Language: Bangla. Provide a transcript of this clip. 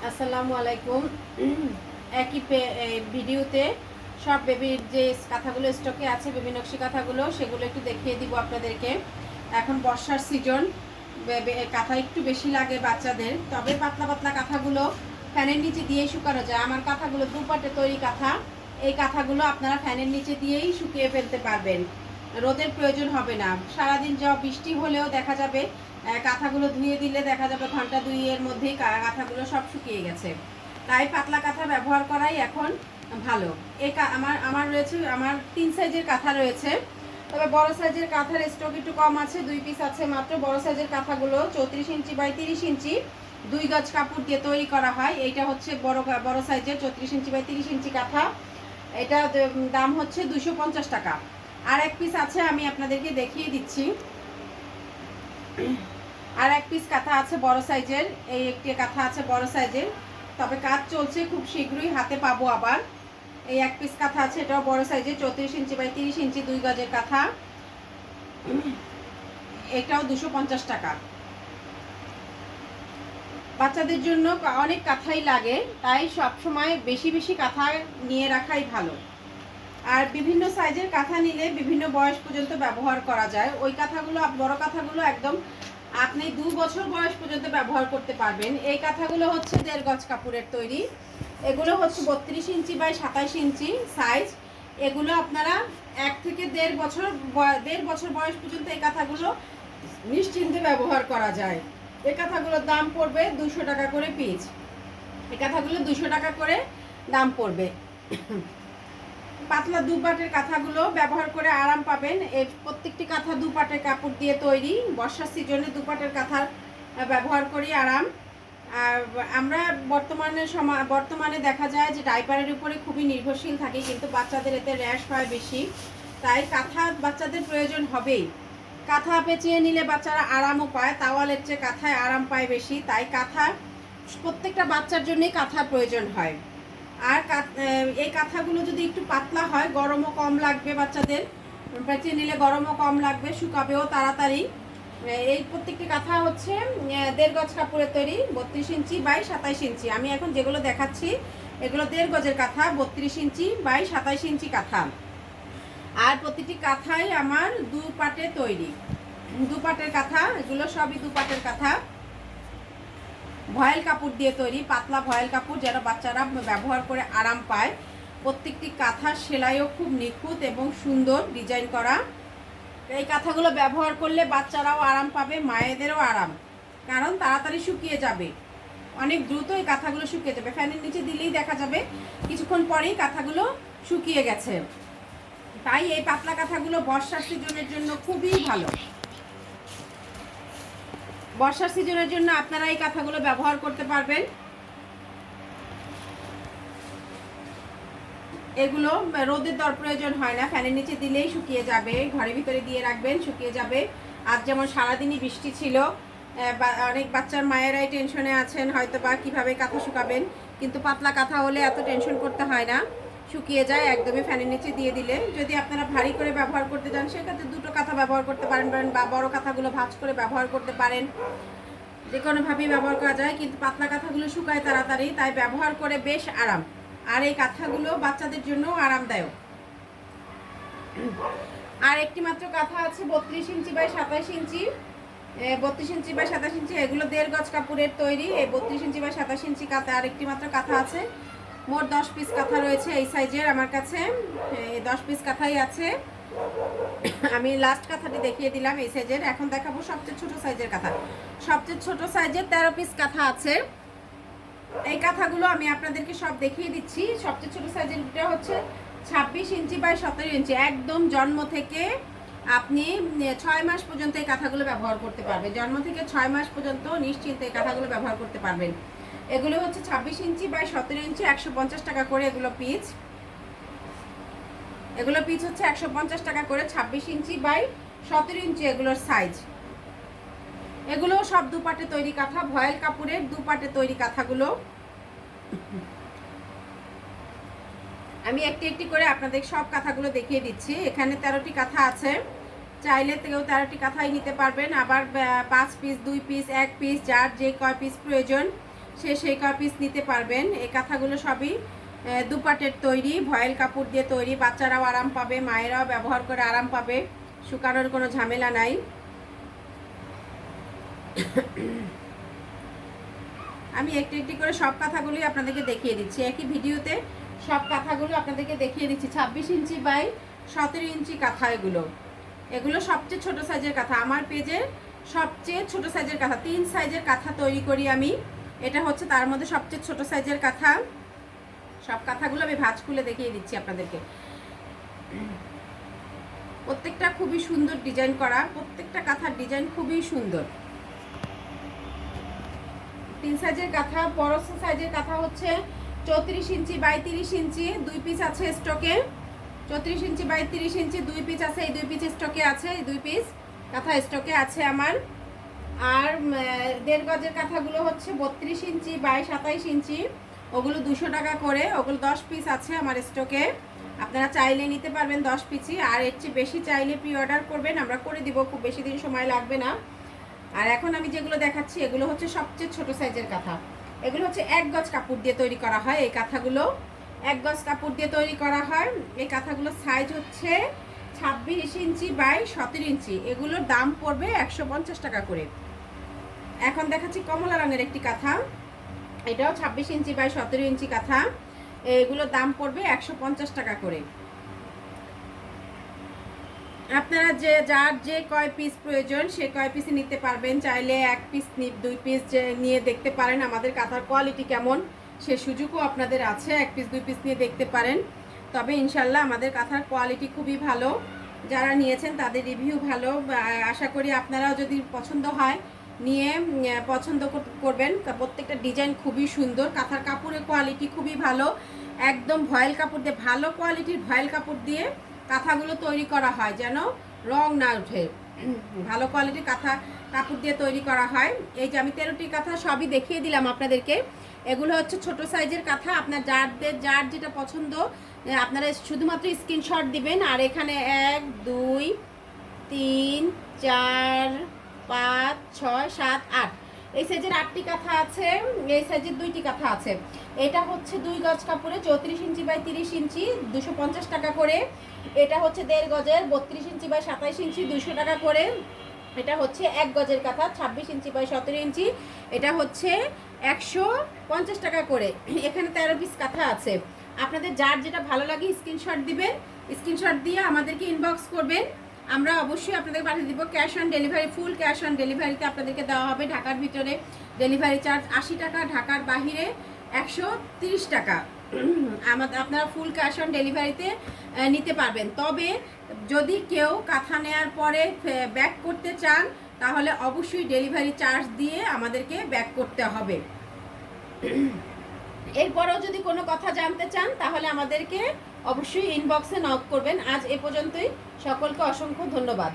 আসসালামু আলাইকুম। একই ভিডিওতে সব বেবির যে কাঁথাগুলো স্টকে আছে, বেবি নকশি কাঁথাগুলো, সেগুলো একটু দেখিয়ে দিব আপনাদেরকে। এখন বর্ষার সিজন, কাঁথা একটু বেশি লাগে বাচ্চাদের, তবে পাতলা পাতলা কাঁথাগুলো ফ্যানের নিচে দিয়েই শুকানো যায়। আমার কাঁথাগুলো দুপাটে তৈরি কাঁথা, এই কাঁথাগুলো আপনারা ফ্যানের নিচে দিয়েই শুকিয়ে ফেলতে পারবেন, রোদের প্রয়োজন হবে না। সারাদিন যা বৃষ্টি হলেও দেখা যাবে কাঁথাগুলো ধুয়ে দিলে দেখা যাবে ঘন্টা দুইয়ের মধ্যেই কাঁথাগুলো সব শুকিয়ে গেছে। তাই পাতলা কাঁথা ব্যবহার করাই এখন ভালো। আমার রয়েছে, আমার 3 সাইজের কাঁথা রয়েছে, তবে বড় সাইজের কাঁথার স্টক একটু কম আছে, 2 পিস আছে মাত্র। বড় সাইজের কাঁথাগুলো 34 ইঞ্চি বাই 30 ইঞ্চি 2 গজ কাপড় দিয়ে তৈরি করা হয়। এইটা হচ্ছে বড় সাইজের 34 ইঞ্চি বাই 30 ইঞ্চি কাঁথা। এটা দাম হচ্ছে 250 টাকা। আর এক পিস আছে, আমি আপনাদেরকে দেখিয়ে দিচ্ছি। আর এক পিস কাঁথা আছে বড় সাইজের, এই একটি কাঁথা আছে বড় সাইজের, তবে কাজ চলছে, খুব শীঘ্রই হাতে পাবো আবার। এই এক পিস কাঁথা আছে, এটাও বড় সাইজের 34 ইঞ্চি বাই 30 ইঞ্চি 2 গজের কাঁথা। এটাও 250 টাকা। বাচ্চাদের জন্য অনেক কাঁথাই লাগে, তাই সব সময় বেশি বেশি কাঁথা নিয়ে রাখাই ভালো। আর বিভিন্ন সাইজের কাঁথা নিলে বিভিন্ন বয়স পর্যন্ত ব্যবহার করা যায়। ওই কাঁথাগুলো, বড় কাঁথাগুলো একদম আপনি 2 বছর বয়স পর্যন্ত ব্যবহার করতে পারবেন। এই কাঁথাগুলো হচ্ছে 1.5 গজ কাপড়ের তৈরি। এগুলো হচ্ছে 32 ইঞ্চি বাই 27 ইঞ্চি সাইজ। এগুলো আপনারা 1 থেকে 1.5 বছর বয়স পর্যন্ত এই কাঁথাগুলো নিশ্চিন্তে ব্যবহার করা যায়। এই কাঁথাগুলোর দাম পড়বে 200 টাকা করে পিস। এই কাঁথাগুলো 200 টাকা করে দাম পড়বে। পাতলা দুপাটের কাঁথাগুলো ব্যবহার করে আরাম পাবেন। এই প্রত্যেকটি কাঁথা দুপাটের কাপড় দিয়ে তৈরি। বর্ষার সিজনে দুপাটের কাঁথা ব্যবহার করি আরাম। আর আমরা বর্তমানে দেখা যায় যে ডাইপারের উপরে খুবই নির্ভরশীল থাকি, কিন্তু বাচ্চাদের এতে র্যাশ হয় বেশি, তাই কাঁথা বাচ্চাদের প্রয়োজন হবেই। কাঁথা পেঁচিয়ে নিলে বাচ্চারা আরামও পায়, তাওয়ালের চেয়ে কাঁথায় আরাম পায় বেশি, তাই কাঁথা প্রত্যেকটা বাচ্চার জন্যই কাঁথার প্রয়োজন হয়। আর এই কাঁথাগুলো যদি একটু পাতলা হয়, গরমও কম লাগবে বাচ্চাদের, পেঁচিয়ে নিলে গরমও কম লাগবে, শুকাবেও তাড়াতাড়ি। এই প্রত্যেকটি কাঁথা হচ্ছে 1.5 গজ কাপড়ের তৈরি, 32 ইঞ্চি বাই 27 ইঞ্চি। আমি এখন যেগুলো দেখাচ্ছি এগুলো 1.5 গজের কাঁথা, 32 ইঞ্চি বাই 27 ইঞ্চি কাঁথা। আর প্রতিটি কাঁথাই আমার 2 পাটে তৈরি, 2 পাটের কাঁথা। এগুলো সবই 2 পাটের কাঁথা, ভয়েল কাপড় দিয়ে তৈরি, পাতলা ভয়েল কাপড়, যেন বাচ্চারা ব্যবহার করে আরাম পায়। প্রত্যেকটি কাঁথার সেলাইও খুব নিখুঁত এবং সুন্দর ডিজাইন করা। এই কাঁথাগুলো ব্যবহার করলে বাচ্চারাও আরাম পাবে, মায়েদেরও আরাম, কারণ তাড়াতাড়ি শুকিয়ে যাবে, অনেক দ্রুত এই কাঁথাগুলো শুকিয়ে যাবে। ফ্যানের নিচে দিলেই দেখা যাবে কিছুক্ষণ পরেই কাঁথাগুলো শুকিয়ে গেছে। তাই এই পাতলা কাঁথাগুলো বর্ষার সিজনের জন্য খুবই ভালো। বর্ষার সিজনের জন্য আপনারা এই কাঁথাগুলো ব্যবহার করতে পারবেন। এগুলো রোদের প্রয়োজন হয় না, ফ্যানের নিচে দিলেই শুকিয়ে যাবে, ঘরের ভিতরে দিয়ে রাখবেন, শুকিয়ে যাবে। আর যেমন সারাদিনই বৃষ্টি ছিল, অনেক বাচ্চার মায়েরাই টেনশনে আছেন হয়তো বা কীভাবে কাঁথা শুকাবেন, কিন্তু পাতলা কাঁথা হলে এত টেনশন করতে হয় না, শুকিয়ে যায় একদমই ফ্যানের নিচে দিয়ে দিলে। যদি আপনারা ভারী করে ব্যবহার করতে চান, সেক্ষেত্রে 2টো কাঁথা ব্যবহার করতে পারেন, বা বড় কাঁথাগুলো ভাঁজ করে ব্যবহার করতে পারেন, যে কোনোভাবেই ব্যবহার করা যায়। কিন্তু পাতলা কাঁথাগুলো শুকায় তাড়াতাড়ি, তাই ব্যবহার করে বেশ আরাম। আর এই কাঁথাগুলো বাচ্চাদের জন্য আরামদায়ক। আর একটি মাত্র কাঁথা আছে 32 inch by 27 inch, 32 inch by 27 ইঞ্চি। এগুলো 1.5 গজ কাপড়ের তৈরি। এই 32 ইঞ্চি বাই 27 ইঞ্চি কাঁথা আর একটি মাত্র কাঁথা আছে। মোট 10 পিস কাঁথা রয়েছে এই সাইজের আমার কাছে, 10 পিস কাঁথাই আছে। আমি লাস্ট কাঁথাটি দেখিয়ে দিলাম এই সাইজের। এখন দেখাবো সবচেয়ে ছোট সাইজের কাঁথা। সবচেয়ে ছোট সাইজের 13 পিস কাঁথা আছে। এই কাঁথাগুলো আমি আপনাদেরকে সব দেখিয়ে দিচ্ছি। সবচেয়ে ছোট সাইজেরটা হচ্ছে 26 ইঞ্চি বাই 17 ইঞ্চি। একদম জন্ম থেকে আপনি 6 মাস পর্যন্ত এই কাঁথাগুলো ব্যবহার করতে পারবেন। জন্ম থেকে 6 মাস পর্যন্ত নিশ্চিন্তে এই কাঁথাগুলো ব্যবহার করতে পারবেন। এগুলো হচ্ছে 26 ইঞ্চি বাই 17 ইঞ্চি, 150 টাকা করে এগুলো পিস। এগুলো পিস হচ্ছে 150 টাকা করে, 26 ইঞ্চি বাই 17 ইঞ্চি এগুলোর সাইজ। এগুলো সব দুপাটে তৈরি কাঁথা, ভয়েল কাপড়ের দুপাটে তৈরি কাঁথাগুলো। আমি একটি একটি করে আপনাদের সব কাঁথাগুলো দেখিয়ে দিচ্ছি। এখানে 13টি কাঁথা আছে, চাইলে কেউ 13টি কাঁথাই নিতে পারবেন। আবার 5 পিস, 2 পিস, 1 পিস, যার যে কয় পিস প্রয়োজন সে সেই কয় পিস নিতে পারবেন। এই কাঁথাগুলো সবই দুপাটের তৈরি, ভয়েল কাপড় দিয়ে তৈরি। বাচ্চারাও আরাম পাবে, মায়েরাও ব্যবহার করে আরাম পাবে, শুকানোর কোনো ঝামেলা নাই। আমি একটু একটু করে সব কাঁথাগুলোই আপনাদেরকে দেখিয়ে দিচ্ছি, একই ভিডিওতে সব কাঁথাগুলো আপনাদেরকে দেখিয়ে দিচ্ছি। 26 ইঞ্চি বাই 17 ইঞ্চি কাঁথা এগুলো। এগুলো সবচেয়ে ছোট সাইজের কাঁথা, আমার পেজে সবচেয়ে ছোট সাইজের কাঁথা। 3 সাইজের কাঁথা তৈরি করি আমি, এটা হচ্ছে তার মধ্যে সবচেয়ে ছোট সাইজের কাঁথা। সব কাঁথাগুলো আমি ভাঁজ খুলে দেখিয়ে দিচ্ছি আপনাদেরকে। প্রত্যেকটা খুবই সুন্দর ডিজাইন করা, প্রত্যেকটা কাঁথার ডিজাইন খুবই সুন্দর। 3 সাইজের কাঁথা, বড় সাইজের কাঁথা হচ্ছে 34 ইঞ্চি বাই 30 ইঞ্চি, 2 পিস আছে স্টকে। 34 ইঞ্চি বাই 30 ইঞ্চি 2 পিস আছে, এই 2 পিস স্টকে আছে, এই 2 পিস কাঁথা স্টকে আছে আমার। আর 1.5 গজের কাঁথাগুলো হচ্ছে 32 ইঞ্চি বাই 27 ইঞ্চি, ওগুলো 200 টাকা করে, ওগুলো 10 পিস আছে আমার স্টকে। আপনারা চাইলে নিতে পারবেন 10 পিসই, আর এর চেয়ে বেশি চাইলে প্রি অর্ডার করবেন, আমরা করে দিব, খুব বেশি দিন সময় লাগবে না। আর এখন আমি যেগুলো দেখাচ্ছি এগুলো হচ্ছে সবচেয়ে ছোট সাইজের কাঁথা। এগুলো হচ্ছে 1 গজ কাপড় দিয়ে তৈরি করা হয়, এই কাঁথাগুলো 1 গজ কাপড় দিয়ে তৈরি করা হয়। এই কাঁথাগুলোর সাইজ হচ্ছে 26 ইঞ্চি বাই 17 ইঞ্চি, এগুলোর দাম পড়বে 150 টাকা করে। এখন দেখাচ্ছি কমলা রঙের একটি কাঁথা, এটাও 26 ইঞ্চি বাই 17 ইঞ্চি কাঁথা, এগুলোর দাম পড়বে 150 টাকা করে। আপনারা যার যে কয় পিস প্রয়োজন সে কয় পিসই নিতে পারবেন, চাইলে 1 পিস 2 পিস নিয়ে দেখতে পারেন আমাদের কাঁথার কোয়ালিটি কেমন, সে সুযোগও আপনাদের আছে, 1 পিস 2 পিস নিয়ে দেখতে পারেন। তবে ইনশাল্লাহ আমাদের কাঁথার কোয়ালিটি খুবই ভালো, যারা নিয়েছেন তাদের রিভিউ ভালো। আশা করি আপনারাও যদি পছন্দ হয় নিয়ে পছন্দ করবেন। প্রত্যেকটা ডিজাইন খুবই সুন্দর, কাঁথার কাপড়ের কোয়ালিটি খুবই ভালো, একদম ভয়েল কাপড় দিয়ে, ভালো কোয়ালিটির ভয়েল কাপড় দিয়ে কাঁথাগুলো তৈরি করা হয়, যেন রং না ওঠে। ভালো কোয়ালিটির কাঁথা কাপড় দিয়ে তৈরি করা হয়। এই যে আমি 13টি কাঁথা সবই দেখিয়ে দিলাম আপনাদেরকে, এগুলো হচ্ছে ছোট সাইজের কাঁথা। আপনার যার যেটা পছন্দ আপনারা শুধুমাত্র স্ক্রিনশট দিবেন। আর এখানে 1 2 3 4 5 6 7 8 এই সাইজের 8টি কাঁথা আছে, এই সাইজের 2টি কাঁথা আছে। এটা হচ্ছে 2 গজ কাপড়ে 34 ইঞ্চি বাই 30 ইঞ্চি 250 টাকা করে। এটা হচ্ছে 1.5 গজের 32 ইঞ্চি বাই 27 ইঞ্চি 200 টাকা করে। এটা হচ্ছে 1 গজের কাঁথা 26 ইঞ্চি বাই 17 ইঞ্চি, এটা হচ্ছে 150 টাকা করে। এখানে 13 পিস কাঁথা আছে। আপনাদের যার যেটা ভালো লাগে স্ক্রিনশট দিবেন, স্ক্রিনশট দিয়ে আমাদেরকে ইনবক্স করবেন, আমরা অবশ্যই আপনাদের পাঠিয়ে দিব। Cash on delivery, full cash on ডেলিভারিতে আপনাদেরকে দেওয়া হবে। ঢাকার ভিতরে ডেলিভারি চার্জ 80 টাকা, ঢাকার বাহিরে 130 টাকা। আপনারা ফুল ক্যাশ অন ডেলিভারিতে নিতে পারবেন। তবে যদি কেউ কাঁথা নেওয়ার পরে ব্যাক করতে চান তাহলে অবশ্যই ডেলিভারি চার্জ দিয়ে আমাদেরকে ব্যাক করতে হবে। এরপরেও যদি কোনো কথা জানতে চান তাহলে আমাদেরকে অবশ্যই ইনবক্সে নক করবেন। আজ এ পর্যন্তই, সকলকে অসংখ্য ধন্যবাদ।